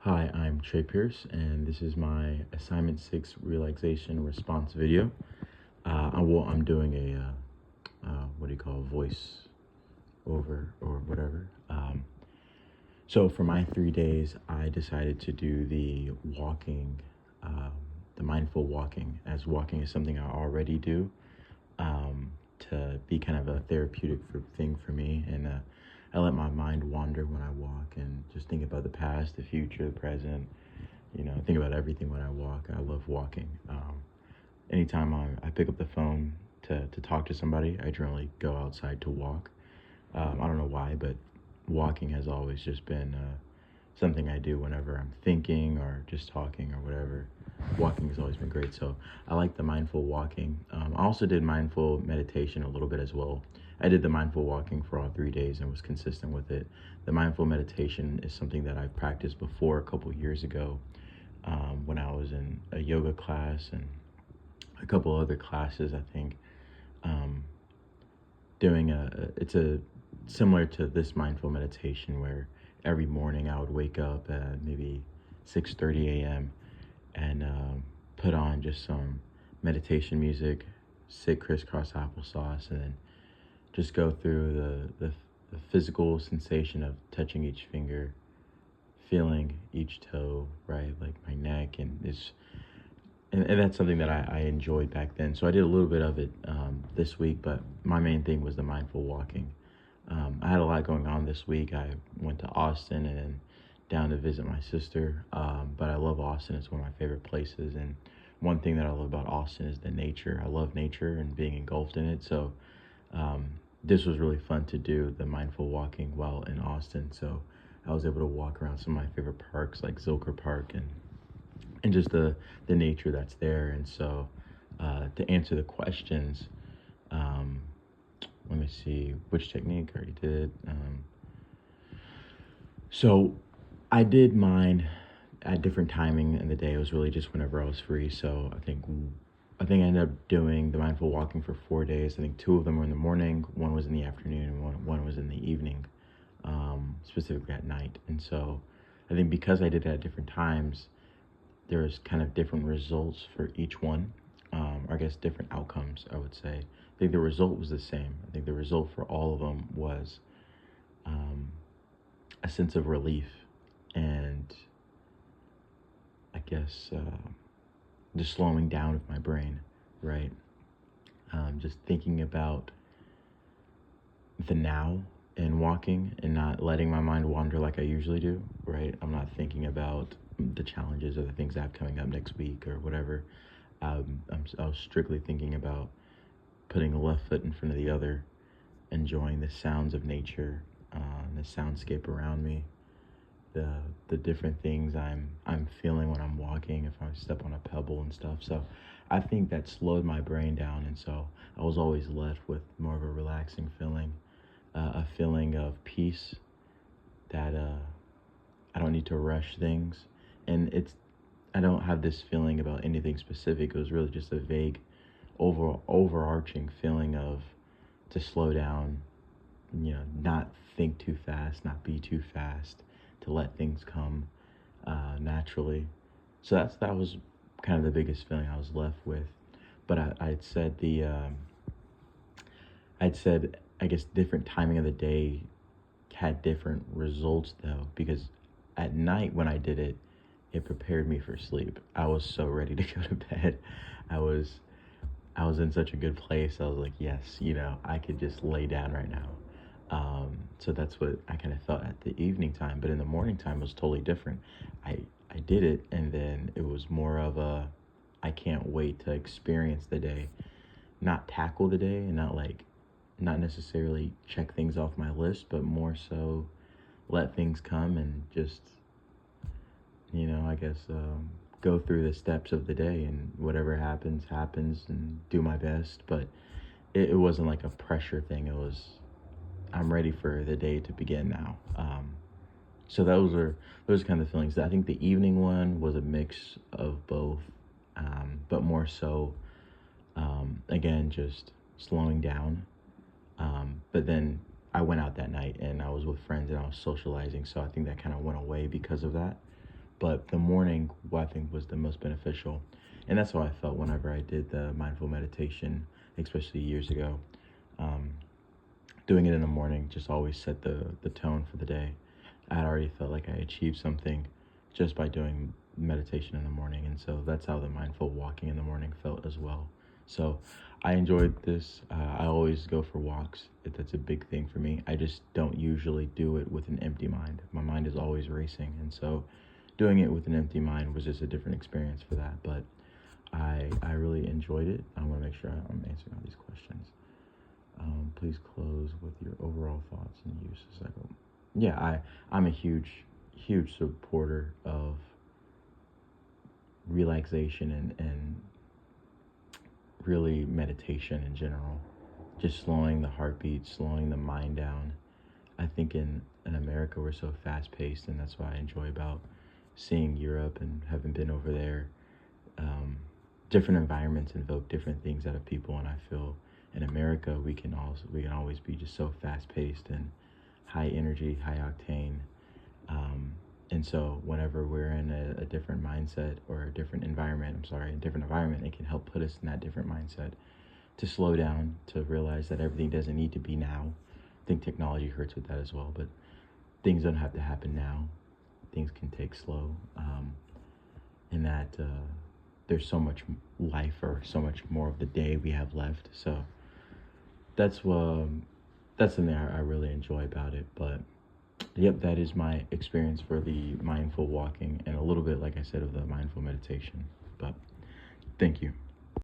Hi, I'm T.Pierce, and this is my assignment 6 relaxation response video. I'm doing what do you call, voice over or whatever. So for my 3 days, I decided to do um, the mindful walking, as walking is something I already do, to be kind of a therapeutic thing for me. And I let my mind wander when I walk and just think about the past, the future, the present. Think about everything when I walk. I love walking. Anytime I pick up the phone to talk to somebody, I generally go outside to walk. I don't know why, but walking has always just been something I do whenever I'm thinking or just talking or whatever. Walking has always been great. So I like the mindful walking. I also did mindful meditation a little bit as well. I did the mindful walking for all 3 days and was consistent with it. The mindful meditation is something that I've practiced before a couple years ago, when I was in a yoga class and a couple other classes. I think um, doing it's a similar to this mindful meditation where every morning I would wake up at maybe 6:30 a.m. and put on just some meditation music, sit crisscross applesauce, and then just go through the physical sensation of touching each finger, feeling each toe, right, like my neck, and that's something that I enjoyed back then. So I did a little bit of it this week, but my main thing was the mindful walking. I had a lot going on this week. I went to Austin and then down to visit my sister. But I love Austin. It's one of my favorite places. And one thing that I love about Austin is the nature. I love nature and being engulfed in it. So um, this was really fun to do, the mindful walking while in Austin. So I was able to walk around some of my favorite parks like Zilker Park and just the nature that's there. And so to answer the questions, um, let me see which technique I already did. So I did mine at different timing in the day. It was really just whenever I was free. So I think I ended up doing the mindful walking for 4 days. I think two of them were in the morning, one was in the afternoon, and one was in the evening, specifically at night. And so I think because I did it at different times, there's kind of different results for each one, or I guess different outcomes, I would say. I think the result was the same. I think the result for all of them was um, a sense of relief and I guess just slowing down of my brain, right? Just thinking about the now and walking and not letting my mind wander like I usually do, right? I'm not thinking about the challenges or the things I have coming up next week or whatever. I was strictly thinking about putting the left foot in front of the other, enjoying the sounds of nature, the soundscape around me, the the different things I'm feeling when I'm walking, if I step on a pebble and stuff. So I think that slowed my brain down, and so I was always left with more of a relaxing feeling, a feeling of peace that I don't need to rush things, and I don't have this feeling about anything specific. It was really just a vague, overarching feeling of to slow down, not think too fast, not be too fast, to let things come naturally. So that was kind of the biggest feeling I was left with. But I'd said I guess different timing of the day had different results though, because at night when I did it, it prepared me for sleep. I was so ready to go to bed. I was I was in such a good place. I was like, yes, I could just lay down right now. So that's what I kind of felt at the evening time. But in the morning time, it was totally different. I, I did it, and then it was more of I can't wait to experience the day, not tackle the day, and not necessarily check things off my list, but more so let things come and just, I guess, go through the steps of the day, and whatever happens, happens, and do my best. But it wasn't like a pressure thing. It was, I'm ready for the day to begin now. So those kind of feelings. I think the evening one was a mix of both, but more so, again, just slowing down. But then I went out that night and I was with friends and I was socializing. So I think that kind of went away because of that. But the morning, I think, was the most beneficial. And that's how I felt whenever I did the mindful meditation, especially years ago. Um, Doing it in the morning just always set the tone for the day. I had already felt like I achieved something just by doing meditation in the morning. And so that's how the mindful walking in the morning felt as well. So I enjoyed this. I always go for walks. That's a big thing for me. I just don't usually do it with an empty mind. My mind is always racing. And so doing it with an empty mind was just a different experience for that. But I really enjoyed it. I want to make sure I'm answering all these questions. Please close with your overall thoughts and uses. I'm a huge supporter of relaxation and really meditation in general. Just slowing the heartbeat, slowing the mind down. I think in America we're so fast paced, and that's what I enjoy about seeing Europe and having been over there. Um, Different environments invoke different things out of people, and I feel in America we can always be just so fast paced and high energy, high octane. And so whenever we're in a different mindset or a different environment, a different environment, it can help put us in that different mindset to slow down, to realize that everything doesn't need to be now. I think technology hurts with that as well, but things don't have to happen now. Things can take slow, and that there's so much life or so much more of the day we have left. So that's that's something I really enjoy about it. But yep, that is my experience for the mindful walking and a little bit, like I said, of the mindful meditation. But thank you.